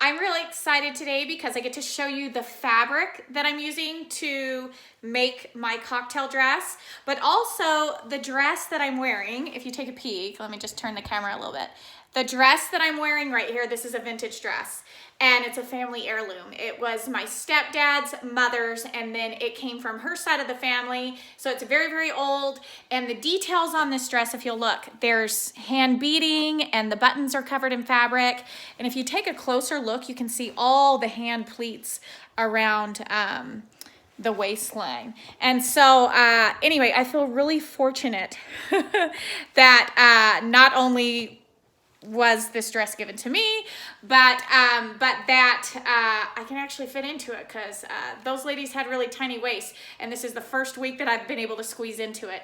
I'm really excited today because I get to show you the fabric that I'm using to make my cocktail dress, but also the dress that I'm wearing. If you take a peek, let me just turn the camera a little bit. The dress that I'm wearing right here, this is a vintage dress, and it's a family heirloom. It was my stepdad's mother's, and then it came from her side of the family. So it's very, very old. And the details on this dress, if you'll look, there's hand beading and the buttons are covered in fabric. And if you take a closer look, you can see all the hand pleats around the waistline. And so anyway, I feel really fortunate that not only was this dress given to me, but that I can actually fit into it, because those ladies had really tiny waists, and this is the first week that I've been able to squeeze into it.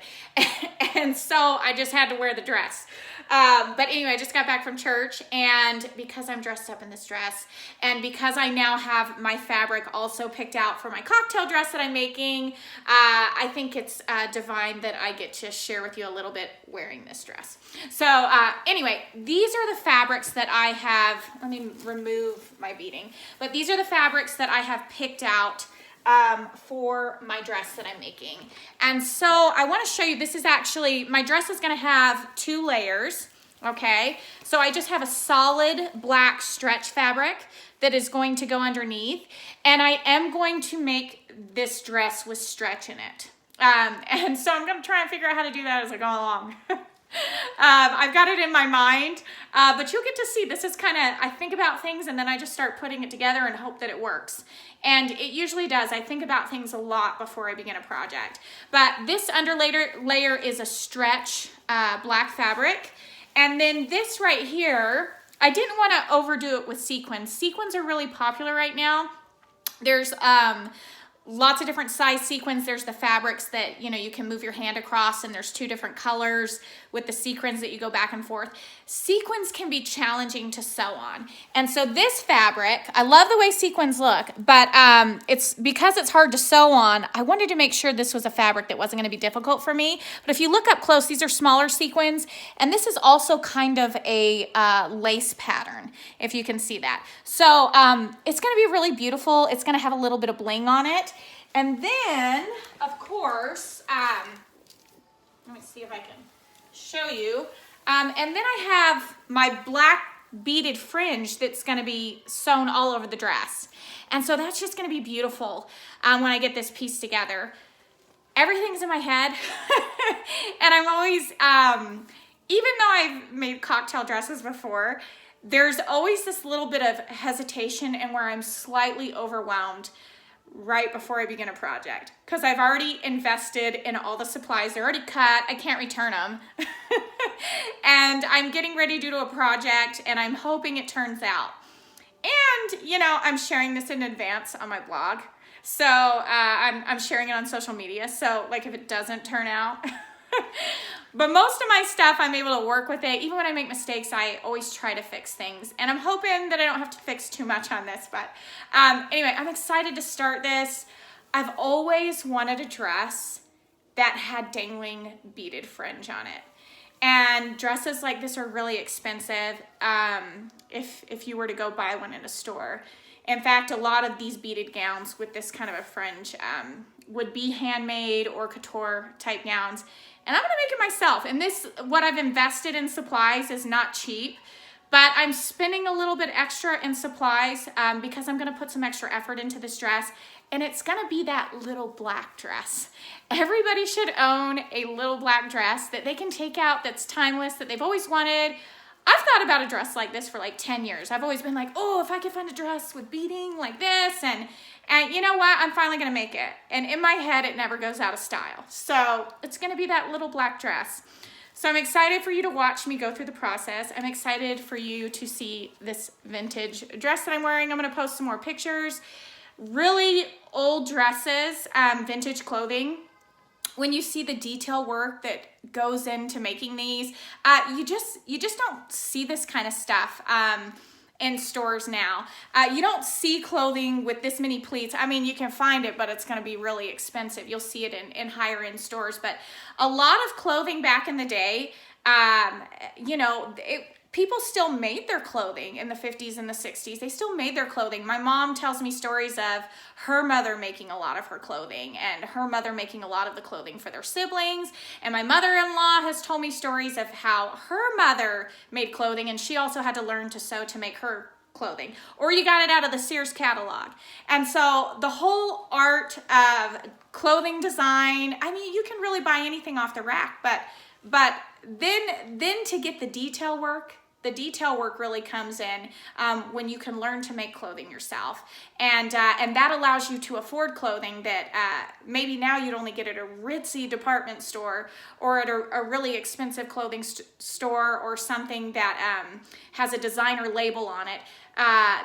And so I just had to wear the dress. But anyway, I just got back from church, and because I'm dressed up in this dress, and because I now have my fabric also picked out for my cocktail dress that I'm making, I think it's divine that I get to share with you a little bit wearing this dress. So anyway, these are the fabrics that I have. Let me remove my beading. But these are the fabrics that I have picked out for my dress that I'm making. And so I want to show you, this is actually, my dress is going to have 2 layers, okay? So I just have a solid black stretch fabric that is going to go underneath, and I am going to make this dress with stretch in it. And so I'm going to try and figure out how to do that as I go along. I've got it in my mind, but you'll get to see. This is kind of, I think about things and then I just start putting it together and hope that it works. And it usually does. I think about things a lot before I begin a project. But this layer is a stretch black fabric. And then this right here, I didn't want to overdo it with sequins. Sequins are really popular right now. There's lots of different size sequins. There's the fabrics that, you know, you can move your hand across, and there's 2 different colors with the sequins that you go back and forth. Sequins can be challenging to sew on. And so this fabric, I love the way sequins look, but it's because it's hard to sew on, I wanted to make sure this was a fabric that wasn't going to be difficult for me. But if you look up close, these are smaller sequins, and this is also kind of a lace pattern, if you can see that. So it's going to be really beautiful. It's going to have a little bit of bling on it. And then, of course, let me see if I can show you. And then I have my black beaded fringe that's going to be sewn all over the dress. And so that's just going to be beautiful when I get this piece together. Everything's in my head. And I'm always, even though I've made cocktail dresses before, there's always this little bit of hesitation and where I'm slightly overwhelmed right before I begin a project, because I've already invested in all the supplies. They're already cut. I can't return them. And I'm getting ready to do a project, and I'm hoping it turns out. And, you know, I'm sharing this in advance on my blog. So I'm sharing it on social media. So, like, if it doesn't turn out. But most of my stuff, I'm able to work with it. Even when I make mistakes, I always try to fix things. And I'm hoping that I don't have to fix too much on this. But anyway, I'm excited to start this. I've always wanted a dress that had dangling beaded fringe on it. And dresses like this are really expensive if you were to go buy one in a store. In fact, a lot of these beaded gowns with this kind of a fringe would be handmade or couture type gowns. And I'm going to make it myself. And this, what I've invested in supplies is not cheap, but I'm spending a little bit extra in supplies because I'm going to put some extra effort into this dress. And it's going to be that little black dress. Everybody should own a little black dress that they can take out, that's timeless, that they've always wanted. I've thought about a dress like this for like 10 years. I've always been like, oh, if I could find a dress with beading like this, and you know what? I'm finally going to make it. And in my head, it never goes out of style. So it's going to be that little black dress. So I'm excited for you to watch me go through the process. I'm excited for you to see this vintage dress that I'm wearing. I'm going to post some more pictures. Really old dresses, vintage clothing. When you see the detail work that goes into making these, you just don't see this kind of stuff in stores now. You don't see clothing with this many pleats. I mean, you can find it, but it's going to be really expensive. You'll see it in higher end stores. But a lot of clothing back in the day, you know, people still made their clothing in the 50s and the 60s. They still made their clothing. My mom tells me stories of her mother making a lot of her clothing and her mother making a lot of the clothing for their siblings. And my mother-in-law has told me stories of how her mother made clothing, and she also had to learn to sew to make her clothing, or you got it out of the Sears catalog. And so the whole art of clothing design, I mean, you can really buy anything off the rack, but then to get the detail work really comes in when you can learn to make clothing yourself. And that allows you to afford clothing that maybe now you'd only get at a ritzy department store or at a really expensive clothing store or something that has a designer label on it.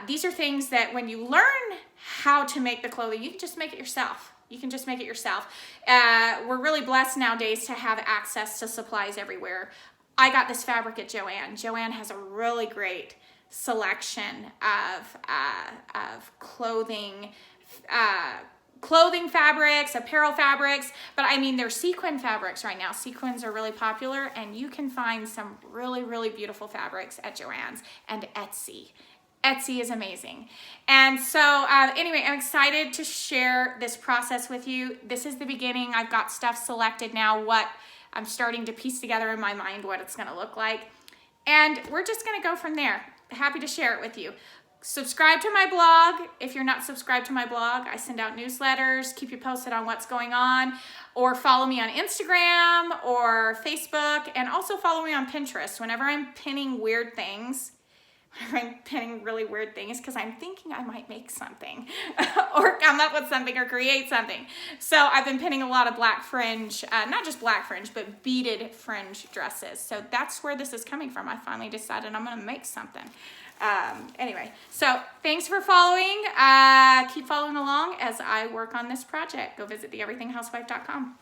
These are things that when you learn how to make the clothing, you can just make it yourself. You can just make it yourself. We're really blessed nowadays to have access to supplies everywhere. I got this fabric at Joann. Joann has a really great selection of clothing fabrics, apparel fabrics, but I mean, there's sequin fabrics right now. Sequins are really popular, and you can find some really, really beautiful fabrics at Joann's and Etsy. Etsy is amazing. And so anyway, I'm excited to share this process with you. This is the beginning. I've got stuff selected now, what I'm starting to piece together in my mind what it's gonna look like. And we're just gonna go from there. Happy to share it with you. Subscribe to my blog. If you're not subscribed to my blog, I send out newsletters, keep you posted on what's going on, or follow me on Instagram or Facebook, and also follow me on Pinterest. Whenever I'm pinning weird things, I'm pinning really weird things because I'm thinking I might make something or come up with something or create something. So I've been pinning a lot of black fringe, not just black fringe, but beaded fringe dresses. So that's where this is coming from. I finally decided I'm going to make something. Anyway, so thanks for following. Keep following along as I work on this project. Go visit theeverythinghousewife.com.